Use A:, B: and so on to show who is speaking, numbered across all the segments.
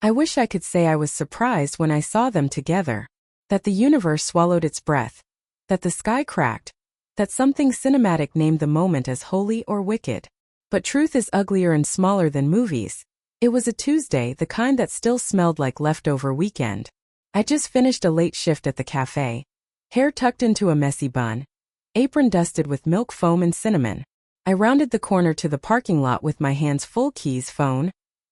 A: I wish I could say I was surprised when I saw them together. That the universe swallowed its breath. That the sky cracked. That something cinematic named the moment as holy or wicked. But truth is uglier and smaller than movies. It was a Tuesday, the kind that still smelled like leftover weekend. I just finished a late shift at the cafe. Hair tucked into a messy bun. Apron dusted with milk foam and cinnamon. I rounded the corner to the parking lot with my hands full, keys, phone.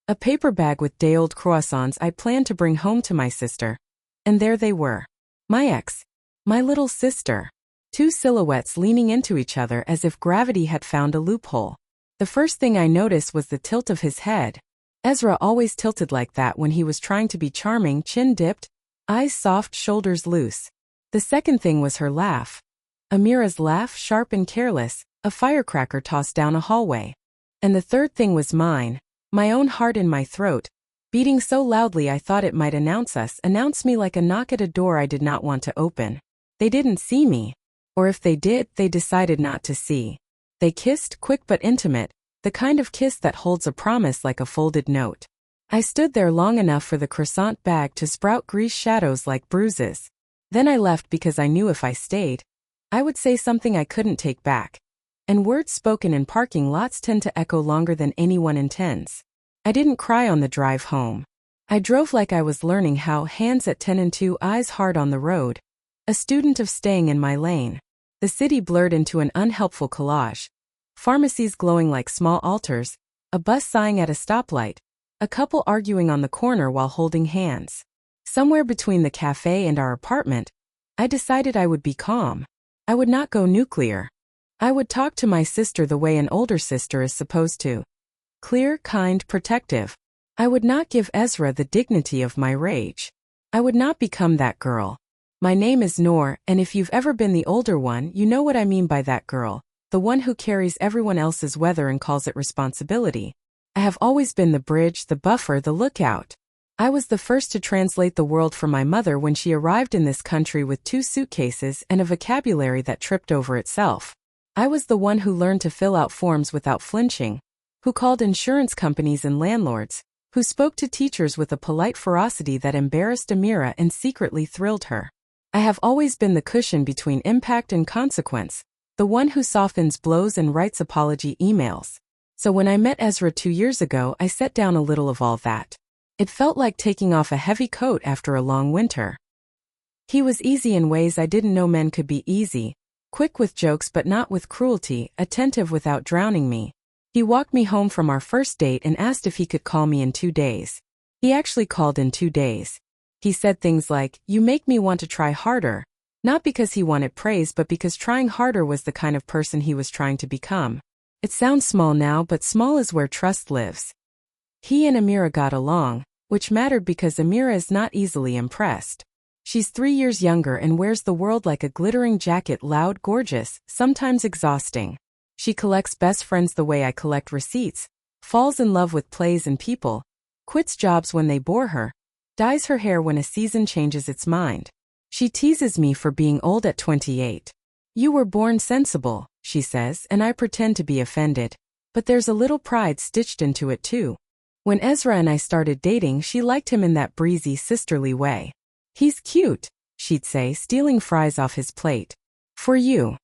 A: A paper bag with day-old croissants I planned to bring home to my sister. And there they were. My ex. My little sister. Two silhouettes leaning into each other as if gravity had found a loophole. The first thing I noticed was the tilt of his head. Ezra always tilted like that when he was trying to be charming, chin dipped, eyes soft, shoulders loose. The second thing was her laugh. Amira's laugh, sharp and careless, a firecracker tossed down a hallway. And the third thing was mine, my own heart in my throat, beating so loudly I thought it might announce me like a knock at a door I did not want to open. They didn't see me. Or if they did, they decided not to see. They kissed, quick but intimate, the kind of kiss that holds a promise like a folded note. I stood there long enough for the croissant bag to sprout grease shadows like bruises. Then I left because I knew if I stayed, I would say something I couldn't take back. And words spoken in parking lots tend to echo longer than anyone intends. I didn't cry on the drive home. I drove like I was learning how, hands at 10 and 2, eyes hard on the road. A student of staying in my lane. The city blurred into an unhelpful collage. Pharmacies glowing like small altars, a bus sighing at a stoplight, a couple arguing on the corner while holding hands. Somewhere between the cafe and our apartment, I decided I would be calm. I would not go nuclear. I would talk to my sister the way an older sister is supposed to. Clear, kind, protective. I would not give Ezra the dignity of my rage. I would not become that girl. My name is Noor, and if you've ever been the older one, you know what I mean by that girl. The one who carries everyone else's weather and calls it responsibility. I have always been the bridge, the buffer, the lookout. I was the first to translate the world for my mother when she arrived in this country with 2 suitcases and a vocabulary that tripped over itself. I was the one who learned to fill out forms without flinching, who called insurance companies and landlords, who spoke to teachers with a polite ferocity that embarrassed Amira and secretly thrilled her. I have always been the cushion between impact and consequence, the one who softens blows and writes apology emails. So when I met Ezra 2 years ago, I set down a little of all that. It felt like taking off a heavy coat after a long winter. He was easy in ways I didn't know men could be easy, quick with jokes but not with cruelty, attentive without drowning me. He walked me home from our first date and asked if he could call me in 2 days. He actually called in 2 days. He said things like, "You make me want to try harder," not because he wanted praise but because trying harder was the kind of person he was trying to become. It sounds small now, but small is where trust lives. He and Amira got along, which mattered because Amira is not easily impressed. She's 3 years younger and wears the world like a glittering jacket, loud, gorgeous, sometimes exhausting. She collects best friends the way I collect receipts, falls in love with plays and people, quits jobs when they bore her, dyes her hair when a season changes its mind. She teases me for being old at 28. "You were born sensible," she says, and I pretend to be offended. But there's a little pride stitched into it too. When Ezra and I started dating, she liked him in that breezy, sisterly way. "He's cute," she'd say, stealing fries off his plate. "For you."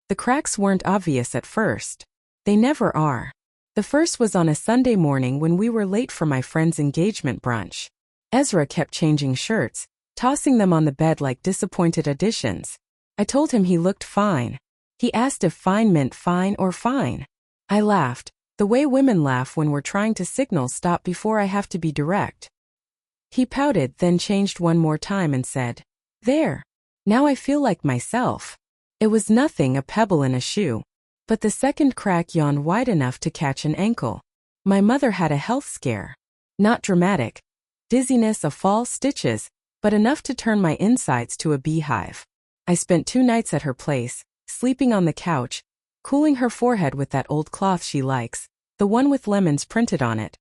A: The cracks weren't obvious at first. They never are. The first was on a Sunday morning when we were late for my friend's engagement brunch. Ezra kept changing shirts, tossing them on the bed like disappointed auditions. I told him he looked fine. He asked if fine meant fine or fine. I laughed, the way women laugh when we're trying to signal stop before I have to be direct. He pouted, then changed one more time and said, "There. Now I feel like myself." It was nothing, a pebble in a shoe. But the second crack yawned wide enough to catch an ankle. My mother had a health scare. Not dramatic. Dizziness, a fall, stitches, but enough to turn my insides to a beehive. I spent 2 nights at her place, sleeping on the couch, cooling her forehead with that old cloth she likes, the one with lemons printed on it.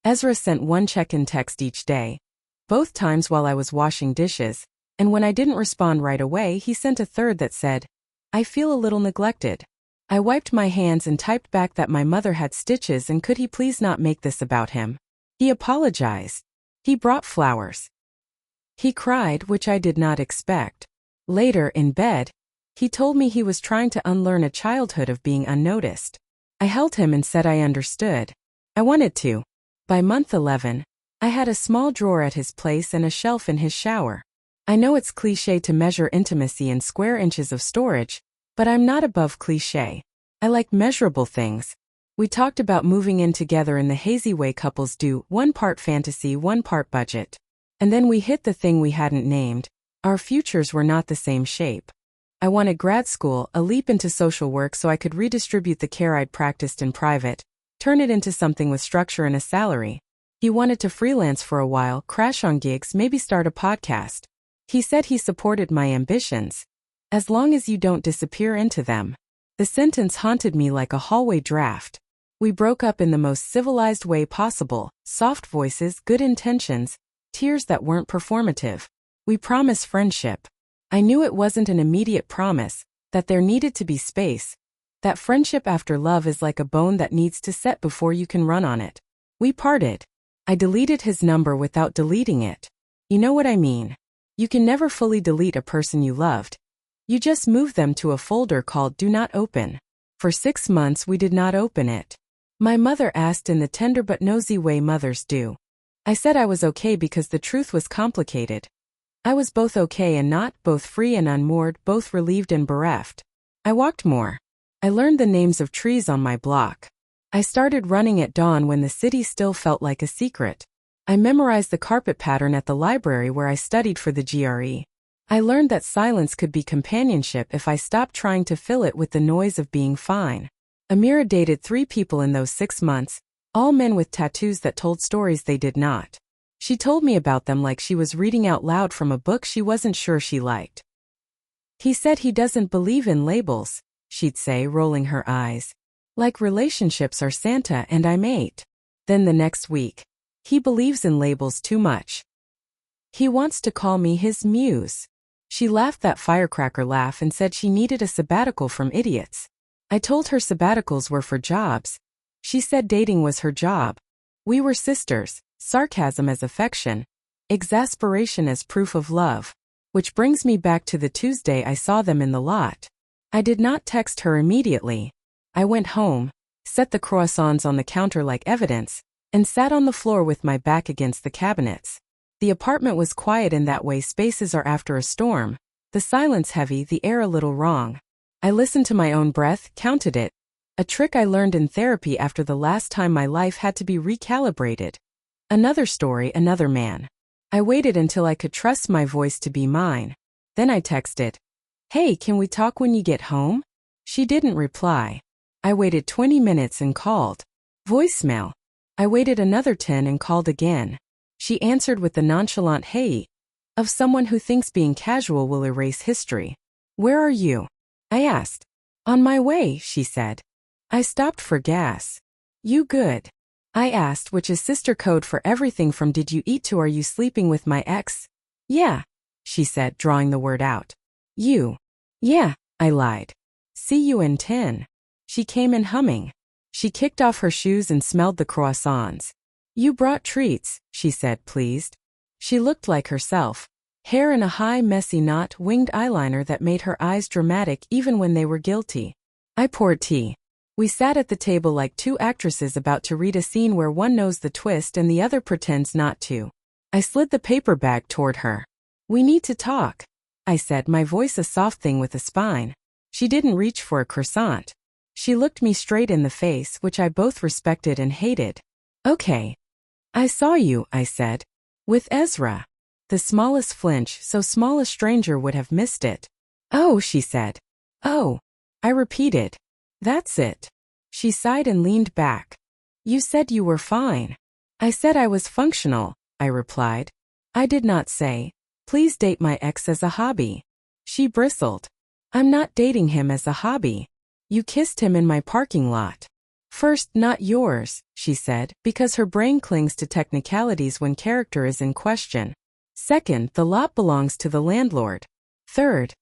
A: Ezra sent 1 check-in text each day, both times while I was washing dishes, and when I didn't respond right away, he sent a third that said, "I feel a little neglected." I wiped my hands and typed back that my mother had stitches and could he please not make this about him. He apologized. He brought flowers. He cried, which I did not expect. Later, in bed, he told me he was trying to unlearn a childhood of being unnoticed. I held him and said I understood. I wanted to. By month 11, I had a small drawer at his place and a shelf in his shower. I know it's cliché to measure intimacy in square inches of storage, but I'm not above cliché. I like measurable things. We talked about moving in together in the hazy way couples do, 1 part fantasy, 1 part budget. And then we hit the thing we hadn't named. Our futures were not the same shape. I wanted grad school, a leap into social work so I could redistribute the care I'd practiced in private, turn it into something with structure and a salary. He wanted to freelance for a while, crash on gigs, maybe start a podcast. He said he supported my ambitions. As long as you don't disappear into them. The sentence haunted me like a hallway draft. We broke up in the most civilized way possible, soft voices, good intentions, tears that weren't performative. We promised friendship. I knew it wasn't an immediate promise, that there needed to be space, that friendship after love is like a bone that needs to set before you can run on it. We parted. I deleted his number without deleting it. You know what I mean? You can never fully delete a person you loved. You just move them to a folder called Do Not Open. For 6 months we did not open it. My mother asked in the tender but nosy way mothers do. I said I was okay because the truth was complicated. I was both okay and not, both free and unmoored, both relieved and bereft. I walked more. I learned the names of trees on my block. I started running at dawn when the city still felt like a secret. I memorized the carpet pattern at the library where I studied for the GRE. I learned that silence could be companionship if I stopped trying to fill it with the noise of being fine. Amira dated 3 people in those 6 months, all men with tattoos that told stories they did not. She told me about them like she was reading out loud from a book she wasn't sure she liked. He said he doesn't believe in labels, she'd say, rolling her eyes. Like relationships are Santa and I'm 8. Then the next week. He believes in labels too much. He wants to call me his muse. She laughed that firecracker laugh and said she needed a sabbatical from idiots. I told her sabbaticals were for jobs. She said dating was her job. We were sisters, sarcasm as affection, exasperation as proof of love. Which brings me back to the Tuesday I saw them in the lot. I did not text her immediately. I went home, set the croissants on the counter like evidence, and sat on the floor with my back against the cabinets. The apartment was quiet in that way spaces are after a storm, the silence heavy, the air a little wrong. I listened to my own breath, counted it. A trick I learned in therapy after the last time my life had to be recalibrated. Another story, another man. I waited until I could trust my voice to be mine. Then I texted, "Hey, can we talk when you get home?" She didn't reply. I waited 20 minutes and called. Voicemail. I waited another 10 and called again. She answered with the nonchalant hey of someone who thinks being casual will erase history. "Where are you?" I asked. "On my way," she said. I stopped for gas. "You good?" I asked, which is sister code for everything from did you eat to are you sleeping with my ex? "Yeah," she said, drawing the word out. "You?" "Yeah," I lied. "See you in 10. She came in humming. She kicked off her shoes and smelled the croissants. "You brought treats," she said, pleased. She looked like herself. Hair in a high, messy knot, winged eyeliner that made her eyes dramatic even when they were guilty. I poured tea. We sat at the table like 2 actresses about to read a scene where one knows the twist and the other pretends not to. I slid the paper bag toward her. "We need to talk," I said, my voice a soft thing with a spine. She didn't reach for a croissant. She looked me straight in the face, which I both respected and hated. "Okay. I saw you," I said. "With Ezra." The smallest flinch, so small a stranger would have missed it. "Oh," she said. "Oh." I repeated. "That's it." She sighed and leaned back. "You said you were fine." "I said I was functional," I replied. "I did not say, please date my ex as a hobby." She bristled. "I'm not dating him as a hobby. You kissed him in my parking lot." "First, not yours," she said, because her brain clings to technicalities when character is in question. "Second, the lot belongs to the landlord. Third."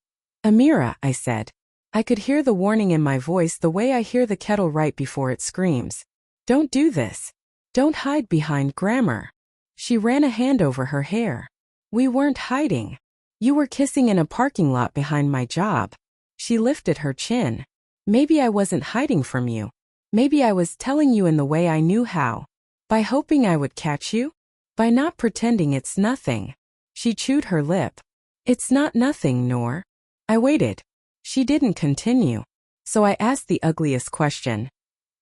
A: "Amira," I said. I could hear the warning in my voice the way I hear the kettle right before it screams. "Don't do this. Don't hide behind grammar." She ran a hand over her hair. We weren't hiding. You were kissing in a parking lot behind my job. She lifted her chin. Maybe I wasn't hiding from you. Maybe I was telling you in the way I knew how. By hoping I would catch you? By not pretending it's nothing. She chewed her lip. It's not nothing, Noor. I waited. She didn't continue. So I asked the ugliest question.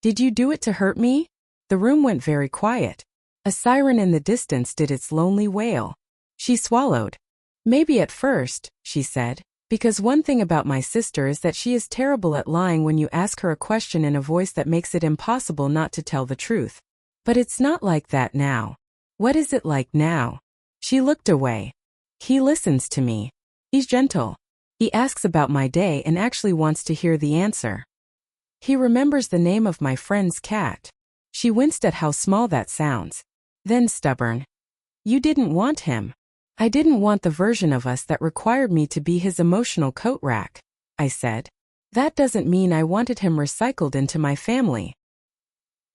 A: Did you do it to hurt me? The room went very quiet. A siren in the distance did its lonely wail. She swallowed. Maybe at first, she said, because one thing about my sister is that she is terrible at lying when you ask her a question in a voice that makes it impossible not to tell the truth. But it's not like that now. What is it like now? She looked away. He listens to me. He's gentle. He asks about my day and actually wants to hear the answer. He remembers the name of my friend's cat. She winced at how small that sounds. Then stubborn. You didn't want him. I didn't want the version of us that required me to be his emotional coat rack, I said. That doesn't mean I wanted him recycled into my family.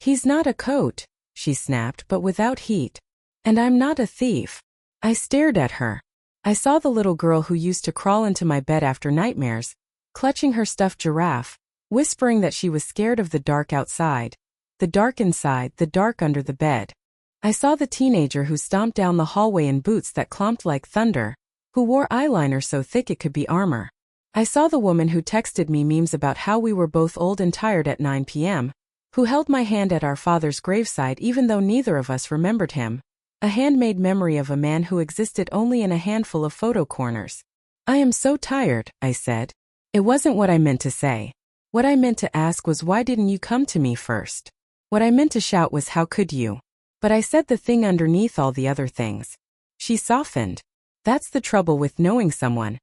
A: He's not a coat, she snapped, but without heat. And I'm not a thief. I stared at her. I saw the little girl who used to crawl into my bed after nightmares, clutching her stuffed giraffe, whispering that she was scared of the dark outside, the dark inside, the dark under the bed. I saw the teenager who stomped down the hallway in boots that clomped like thunder, who wore eyeliner so thick it could be armor. I saw the woman who texted me memes about how we were both old and tired at 9 p.m., who held my hand at our father's graveside even though neither of us remembered him. A handmade memory of a man who existed only in a handful of photo corners. I am so tired, I said. It wasn't what I meant to say. What I meant to ask was why didn't you come to me first? What I meant to shout was how could you? But I said the thing underneath all the other things. She softened. That's the trouble with knowing someone.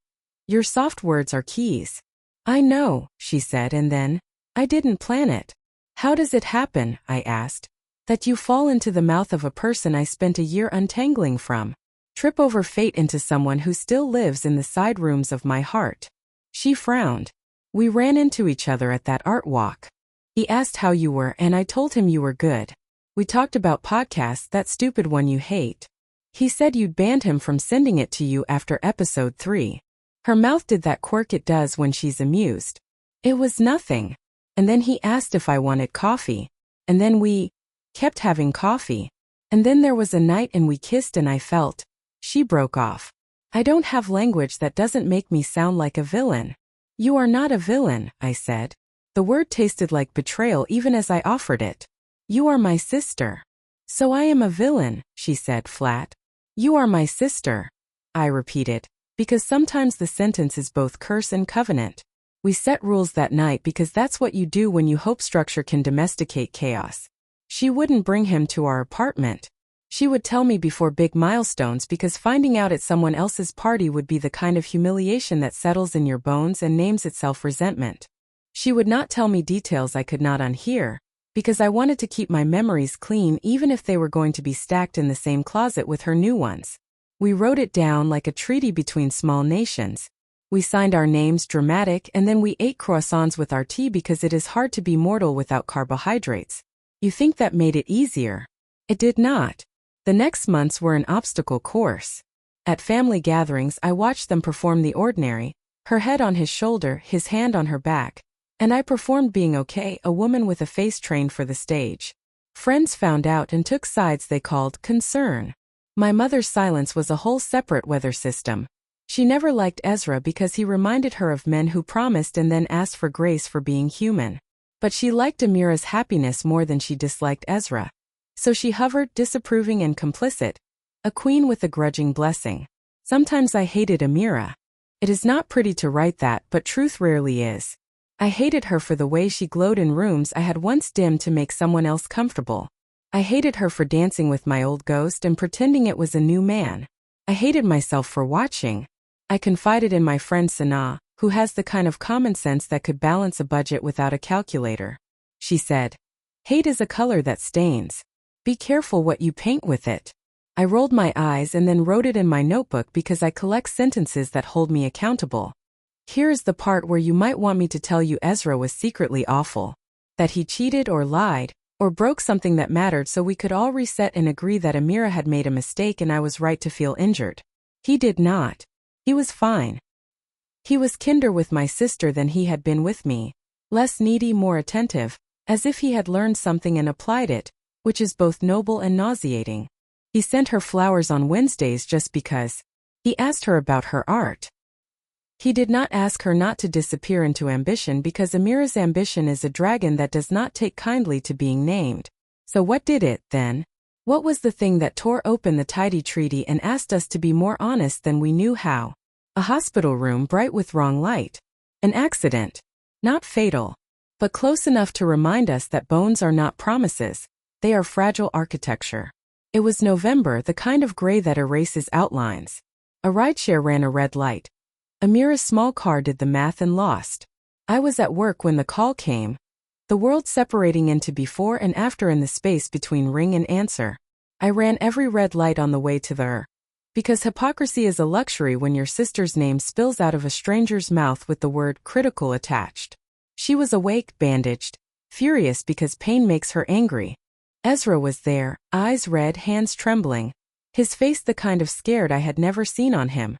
A: Your soft words are keys. I know, she said, and then, I didn't plan it. How does it happen, I asked, that you fall into the mouth of a person I spent a year untangling from? Trip over fate into someone who still lives in the side rooms of my heart. She frowned. We ran into each other at that art walk. He asked how you were and I told him you were good. We talked about podcasts, that stupid one you hate. He said you'd banned him from sending it to you after episode 3. Her mouth did that quirk it does when she's amused. It was nothing. And then he asked if I wanted coffee. And then we kept having coffee. And then there was a night and we kissed and I felt. She broke off. I don't have language that doesn't make me sound like a villain. You are not a villain, I said. The word tasted like betrayal even as I offered it. You are my sister. So I am a villain, she said flat. You are my sister, I repeated, because sometimes the sentence is both curse and covenant. We set rules that night because that's what you do when you hope structure can domesticate chaos. She wouldn't bring him to our apartment. She would tell me before big milestones because finding out at someone else's party would be the kind of humiliation that settles in your bones and names itself resentment. She would not tell me details I could not unhear, because I wanted to keep my memories clean even if they were going to be stacked in the same closet with her new ones. We wrote it down like a treaty between small nations. We signed our names dramatic and then we ate croissants with our tea because it is hard to be mortal without carbohydrates. You think that made it easier? It did not. The next months were an obstacle course. At family gatherings I watched them perform the ordinary, her head on his shoulder, his hand on her back. And I performed being okay, a woman with a face trained for the stage. Friends found out and took sides they called concern. My mother's silence was a whole separate weather system. She never liked Ezra because he reminded her of men who promised and then asked for grace for being human. But she liked Amira's happiness more than she disliked Ezra. So she hovered, disapproving and complicit, a queen with a grudging blessing. Sometimes I hated Amira. It is not pretty to write that, but truth rarely is. I hated her for the way she glowed in rooms I had once dimmed to make someone else comfortable. I hated her for dancing with my old ghost and pretending it was a new man. I hated myself for watching. I confided in my friend Sanaa, who has the kind of common sense that could balance a budget without a calculator. She said, "Hate is a color that stains. Be careful what you paint with it." I rolled my eyes and then wrote it in my notebook because I collect sentences that hold me accountable. Here is the part where you might want me to tell you Ezra was secretly awful. That he cheated or lied, or broke something that mattered so we could all reset and agree that Amira had made a mistake and I was right to feel injured. He did not. He was fine. He was kinder with my sister than he had been with me, less needy, more attentive, as if he had learned something and applied it, which is both noble and nauseating. He sent her flowers on Wednesdays just because. He asked her about her art. He did not ask her not to disappear into ambition because Amira's ambition is a dragon that does not take kindly to being named. So what did it, then? What was the thing that tore open the tidy treaty and asked us to be more honest than we knew how? A hospital room bright with wrong light. An accident. Not fatal, but close enough to remind us that bones are not promises, they are fragile architecture. It was November, the kind of gray that erases outlines. A rideshare ran a red light. Amira's small car did the math and lost. I was at work when the call came, the world separating into before and after in the space between ring and answer. I ran every red light on the way to the because hypocrisy is a luxury when your sister's name spills out of a stranger's mouth with the word critical attached. She was awake, bandaged, furious because pain makes her angry. Ezra was there, eyes red, hands trembling, his face the kind of scared I had never seen on him.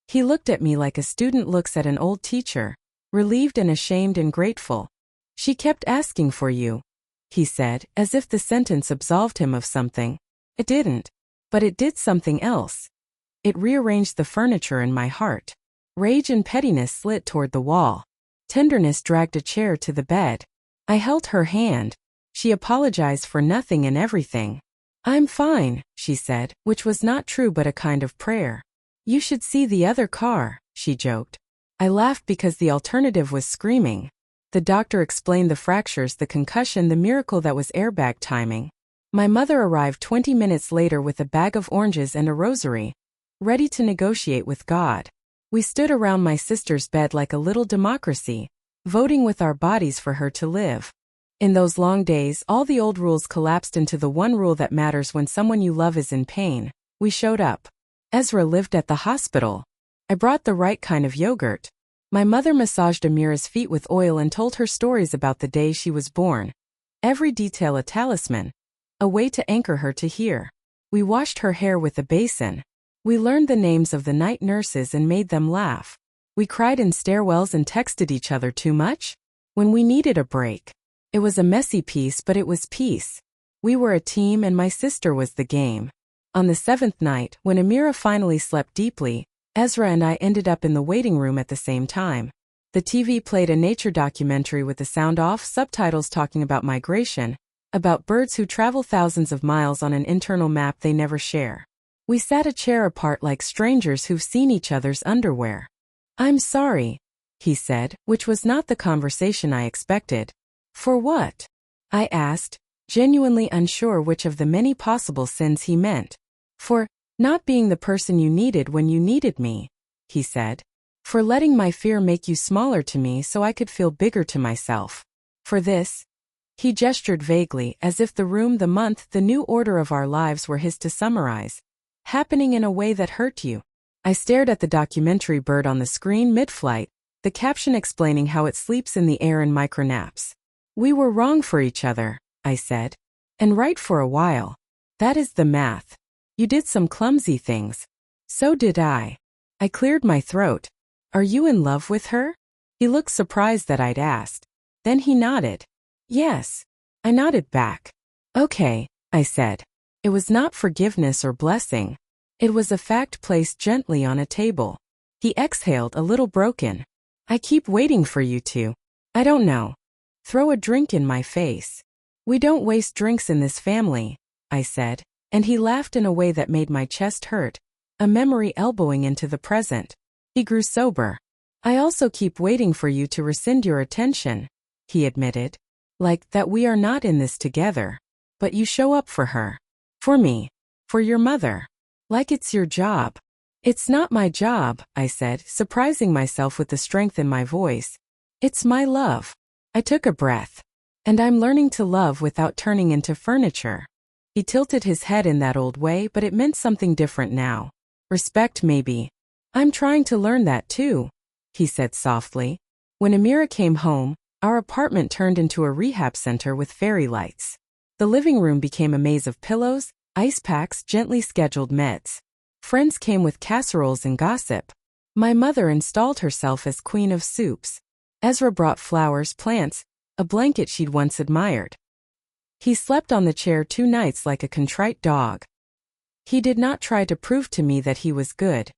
A: He looked at me like a student looks at an old teacher, relieved and ashamed and grateful. She kept asking for you, he said, as if the sentence absolved him of something. It didn't. But it did something else. It rearranged the furniture in my heart. Rage and pettiness slid toward the wall. Tenderness dragged a chair to the bed. I held her hand. She apologized for nothing and everything. I'm fine, she said, which was not true but a kind of prayer. You should see the other car, she joked. I laughed because the alternative was screaming. The doctor explained the fractures, the concussion, the miracle that was airbag timing. My mother arrived 20 minutes later with a bag of oranges and a rosary, ready to negotiate with God. We stood around my sister's bed like a little democracy, voting with our bodies for her to live. In those long days, all the old rules collapsed into the one rule that matters when someone you love is in pain. We showed up. Ezra lived at the hospital. I brought the right kind of yogurt. My mother massaged Amira's feet with oil and told her stories about the day she was born. Every detail a talisman. A way to anchor her to hear. We washed her hair with a basin. We learned the names of the night nurses and made them laugh. We cried in stairwells and texted each other too much when we needed a break. It was a messy piece, but it was peace. We were a team and my sister was the game. On the 7th night, when Amira finally slept deeply, Ezra and I ended up in the waiting room at the same time. The TV played a nature documentary with the sound off, subtitles talking about migration, about birds who travel thousands of miles on an internal map they never share. We sat a chair apart like strangers who've seen each other's underwear. I'm sorry, he said, which was not the conversation I expected. For what? I asked, genuinely unsure which of the many possible sins he meant. For not being the person you needed when you needed me, he said. For letting my fear make you smaller to me so I could feel bigger to myself. For this. He gestured vaguely, as if the room, the month, the new order of our lives were his to summarize. Happening in a way that hurt you. I stared at the documentary bird on the screen mid-flight, the caption explaining how it sleeps in the air in micronaps. We were wrong for each other, I said. And right for a while. That is the math. You did some clumsy things. So did I. I cleared my throat. Are you in love with her? He looked surprised that I'd asked. Then he nodded. Yes. I nodded back. Okay, I said. It was not forgiveness or blessing. It was a fact placed gently on a table. He exhaled, a little broken. I keep waiting for you to. I don't know. Throw a drink in my face. We don't waste drinks in this family, I said, and he laughed in a way that made my chest hurt, a memory elbowing into the present. He grew sober. I also keep waiting for you to rescind your attention, he admitted. Like that we are not in this together. But you show up for her. For me. For your mother. Like it's your job. It's not my job, I said, surprising myself with the strength in my voice. It's my love. I took a breath. And I'm learning to love without turning into furniture. He tilted his head in that old way, but it meant something different now. Respect, maybe. I'm trying to learn that too, he said softly. When Amira came home, Our apartment turned into a rehab center with fairy lights. The living room became a maze of pillows, ice packs, gently scheduled meds. Friends came with casseroles and gossip. My mother installed herself as queen of soups. Ezra brought flowers, plants, a blanket she'd once admired. He slept on the chair 2 nights like a contrite dog. He did not try to prove to me that he was good.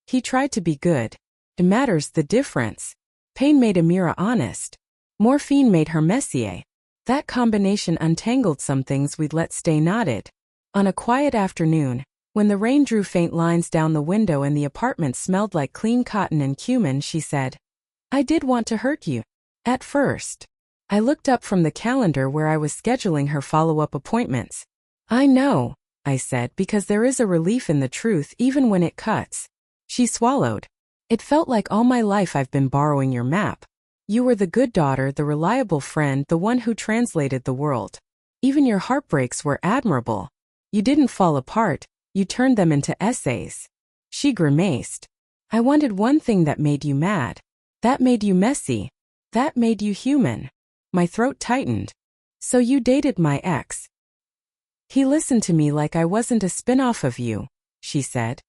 A: He tried to be good. It matters the difference. Pain made Amira honest. Morphine made her Messier. That combination untangled some things we'd let stay knotted. On a quiet afternoon, when the rain drew faint lines down the window and the apartment smelled like clean cotton and cumin, she said, "I did want to hurt you. At first." I looked up from the calendar where I was scheduling her follow-up appointments. "I know," I said, because there is a relief in the truth even when it cuts. She swallowed. "It felt like all my life I've been borrowing your map. You were the good daughter, the reliable friend, the one who translated the world. Even your heartbreaks were admirable. You didn't fall apart, you turned them into essays." She grimaced. "I wanted one thing that made you mad. That made you messy. That made you human." My throat tightened. "So you dated my ex." "He listened to me like I wasn't a spin-off of you," she said.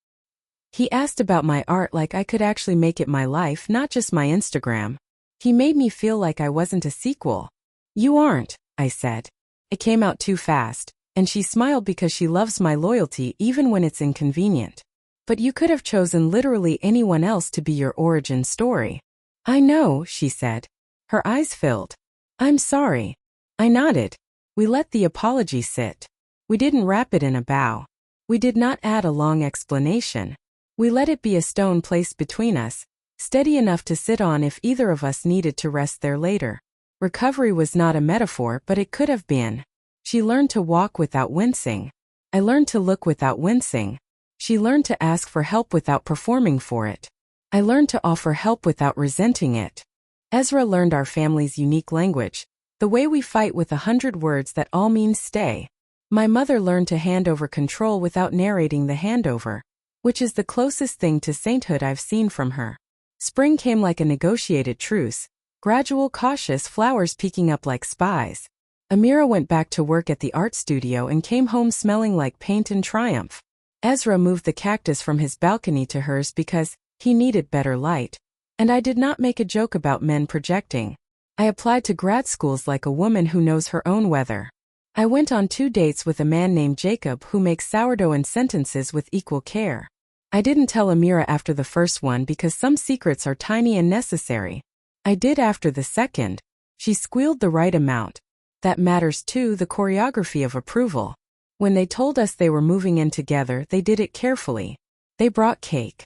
A: "He asked about my art like I could actually make it my life, not just my Instagram. He made me feel like I wasn't a sequel." "You aren't," I said. It came out too fast, and she smiled because she loves my loyalty even when it's inconvenient. "But you could have chosen literally anyone else to be your origin story." "I know," she said. Her eyes filled. "I'm sorry." I nodded. We let the apology sit. We didn't wrap it in a bow. We did not add a long explanation. We let it be a stone placed between us, steady enough to sit on if either of us needed to rest there later. Recovery was not a metaphor, but it could have been. She learned to walk without wincing. I learned to look without wincing. She learned to ask for help without performing for it. I learned to offer help without resenting it. Ezra learned our family's unique language, the way we fight with 100 words that all mean stay. My mother learned to hand over control without narrating the handover, which is the closest thing to sainthood I've seen from her. Spring came like a negotiated truce, gradual, cautious, flowers peeking up like spies. Amira went back to work at the art studio and came home smelling like paint and triumph. Ezra moved the cactus from his balcony to hers because he needed better light. And I did not make a joke about men projecting. I applied to grad schools like a woman who knows her own weather. I went on 2 dates with a man named Jacob who makes sourdough and sentences with equal care. I didn't tell Amira after the first one because some secrets are tiny and necessary. I did after the second. She squealed the right amount. That matters too, the choreography of approval. When they told us they were moving in together, they did it carefully. They brought cake.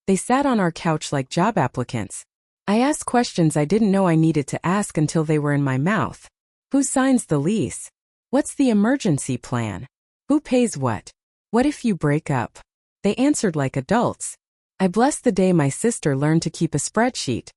A: They sat on our couch like job applicants. I asked questions I didn't know I needed to ask until they were in my mouth. Who signs the lease? What's the emergency plan? Who pays what? What if you break up? They answered like adults. I blessed the day my sister learned to keep a spreadsheet.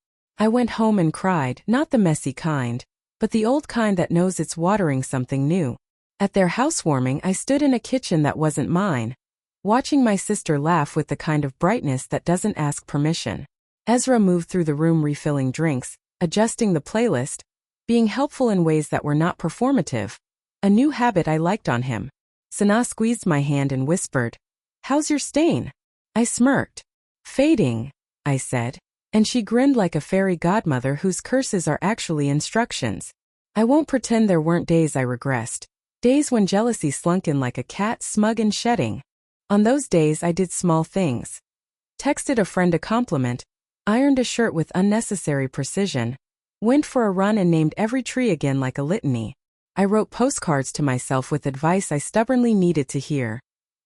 A: I went home and cried, not the messy kind, but the old kind that knows it's watering something new. At their housewarming, I stood in a kitchen that wasn't mine, watching my sister laugh with the kind of brightness that doesn't ask permission. Ezra moved through the room refilling drinks, adjusting the playlist, being helpful in ways that were not performative. A new habit I liked on him. Sana squeezed my hand and whispered, "How's your stain?" I smirked. "Fading," I said, and she grinned like a fairy godmother whose curses are actually instructions. I won't pretend there weren't days I regressed. Days when jealousy slunk in like a cat, smug and shedding. On those days I did small things. Texted a friend a compliment, ironed a shirt with unnecessary precision, went for a run and named every tree again like a litany. I wrote postcards to myself with advice I stubbornly needed to hear.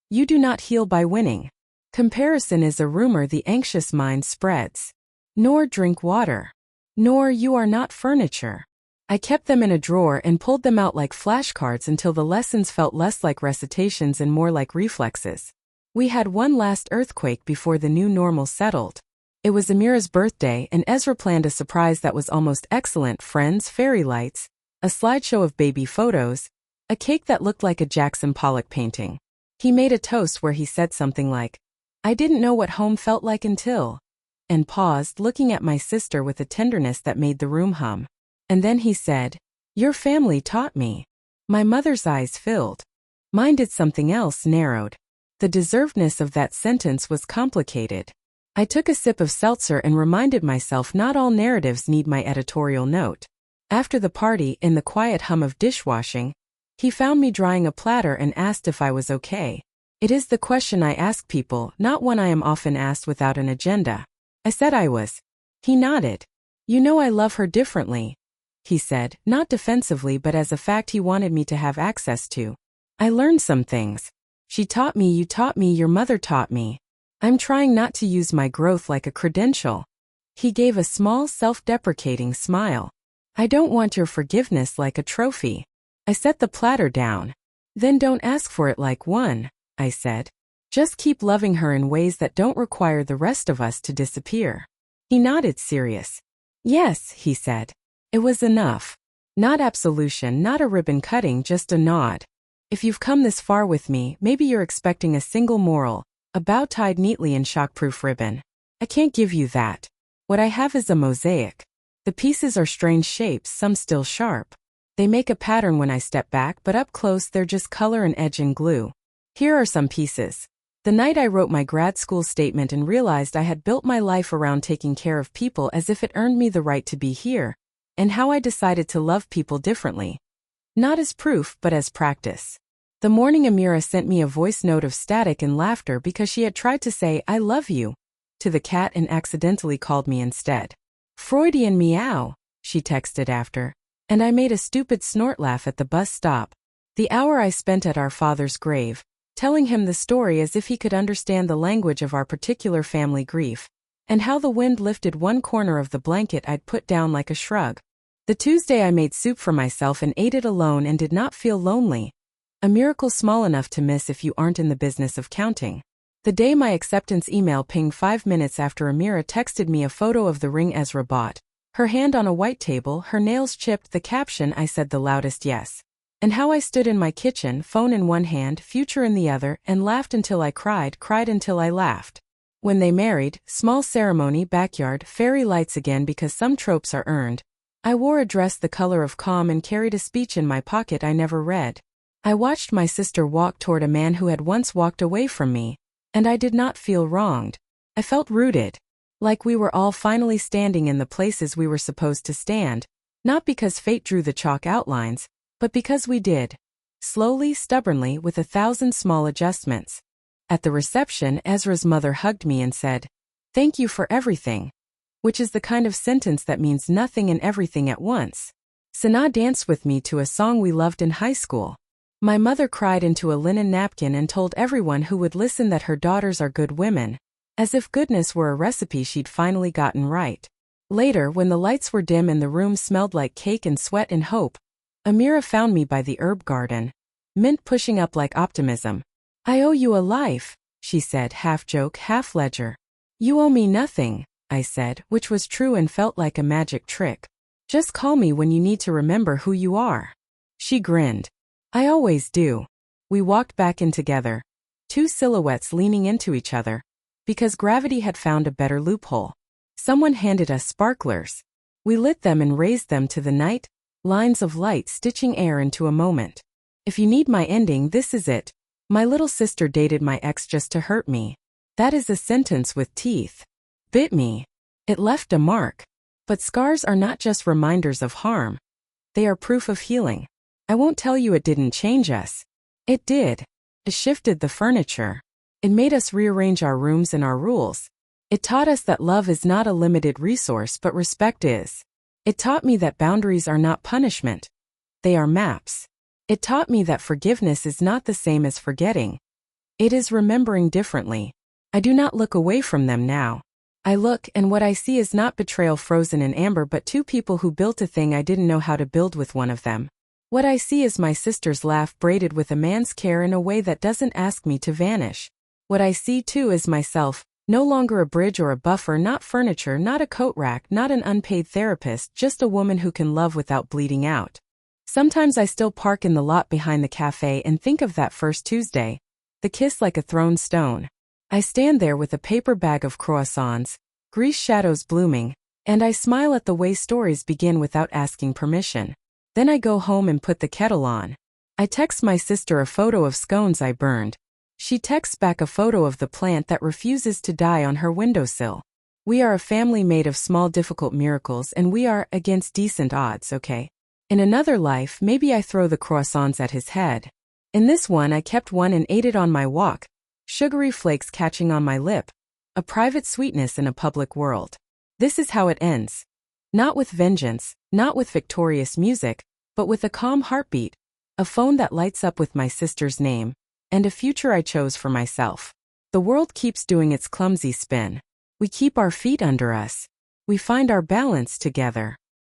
A: You do not heal by winning. Comparison is a rumor the anxious mind spreads. Nor drink water. Nor you are not furniture. I kept them in a drawer and pulled them out like flashcards until the lessons felt less like recitations and more like reflexes. We had one last earthquake before the new normal settled. It was Amira's birthday and Ezra planned a surprise that was almost excellent: friends, fairy lights, a slideshow of baby photos, a cake that looked like a Jackson Pollock painting. He made a toast where he said something like, "I didn't know what home felt like until," and paused, looking at my sister with a tenderness that made the room hum. And then he said, "Your family taught me." My mother's eyes filled. Mine did something else, narrowed. The deservedness of that sentence was complicated. I took a sip of seltzer and reminded myself not all narratives need my editorial note. After the party, in the quiet hum of dishwashing, he found me drying a platter and asked if I was okay. It is the question I ask people, not one I am often asked without an agenda. I said I was. He nodded. "You know I love her differently," he said, not defensively but as a fact he wanted me to have access to. "I learned some things. She taught me, you taught me, your mother taught me. I'm trying not to use my growth like a credential." He gave a small self-deprecating smile. "I don't want your forgiveness like a trophy." I set the platter down. "Then don't ask for it like one," I said. "Just keep loving her in ways that don't require the rest of us to disappear." He nodded, serious. "Yes," he said. It was enough. Not absolution, not a ribbon cutting, just a nod. "If you've come this far with me, maybe you're expecting a single moral, a bow tied neatly in shockproof ribbon. I can't give you that. What I have is a mosaic. The pieces are strange shapes, some still sharp. They make a pattern when I step back, but up close they're just color and edge and glue. Here are some pieces. The night I wrote my grad school statement and realized I had built my life around taking care of people as if it earned me the right to be here, and how I decided to love people differently. Not as proof, but as practice. The morning Amira sent me a voice note of static and laughter because she had tried to say, "I love you," to the cat and accidentally called me instead. "Freudian meow," she texted after, and I made a stupid snort laugh at the bus stop. The hour I spent at our father's grave, telling him the story as if he could understand the language of our particular family grief, and how the wind lifted one corner of the blanket I'd put down like a shrug. The Tuesday I made soup for myself and ate it alone and did not feel lonely. A miracle small enough to miss if you aren't in the business of counting. The day my acceptance email pinged 5 minutes after Amira texted me a photo of the ring Ezra bought. Her hand on a white table, her nails chipped, the caption I said the loudest yes. And how I stood in my kitchen, phone in one hand, future in the other, and laughed until I cried until I laughed. When they married, small ceremony, backyard, fairy lights again because some tropes are earned. I wore a dress the color of calm and carried a speech in my pocket I never read. I watched my sister walk toward a man who had once walked away from me, and I did not feel wronged. I felt rooted. Like we were all finally standing in the places we were supposed to stand, not because fate drew the chalk outlines, but because we did. Slowly, stubbornly, with 1,000 small adjustments. At the reception, Ezra's mother hugged me and said, "Thank you for everything," which is the kind of sentence that means nothing and everything at once. Sanaa danced with me to a song we loved in high school. My mother cried into a linen napkin and told everyone who would listen that her daughters are good women, as if goodness were a recipe she'd finally gotten right. Later, when the lights were dim and the room smelled like cake and sweat and hope, Amira found me by the herb garden, mint pushing up like optimism. "I owe you a life," she said, half joke, half ledger. "You owe me nothing," I said, which was true and felt like a magic trick. "Just call me when you need to remember who you are." She grinned. "I always do." We walked back in together, two silhouettes leaning into each other, because gravity had found a better loophole. Someone handed us sparklers. We lit them and raised them to the night, lines of light stitching air into a moment. If you need my ending, this is it. My little sister dated my ex just to hurt me. That is a sentence with teeth. Bit me. It left a mark. But scars are not just reminders of harm. They are proof of healing. I won't tell you it didn't change us. It did. It shifted the furniture. It made us rearrange our rooms and our rules. It taught us that love is not a limited resource but respect is. It taught me that boundaries are not punishment. They are maps. It taught me that forgiveness is not the same as forgetting. It is remembering differently. I do not look away from them now. I look, and what I see is not betrayal frozen in amber but two people who built a thing I didn't know how to build with one of them. What I see is my sister's laugh braided with a man's care in a way that doesn't ask me to vanish. What I see too is myself, no longer a bridge or a buffer, not furniture, not a coat rack, not an unpaid therapist, just a woman who can love without bleeding out. Sometimes I still park in the lot behind the cafe and think of that first Tuesday, the kiss like a thrown stone. I stand there with a paper bag of croissants, grease shadows blooming, And I smile at the way stories begin without asking permission. Then I go home and put the kettle on. I text my sister a photo of scones I burned. She texts back a photo of the plant that refuses to die on her windowsill. We are a family made of small difficult miracles, and we are against decent odds, okay? In another life, maybe I throw the croissants at his head. In this one, I kept one and ate it on my walk, sugary flakes catching on my lip. A private sweetness in a public world. This is how it ends. Not with vengeance, not with victorious music, but with a calm heartbeat, a phone that lights up with my sister's name, and a future I chose for myself. The world keeps doing its clumsy spin. We keep our feet under us. We find our balance together.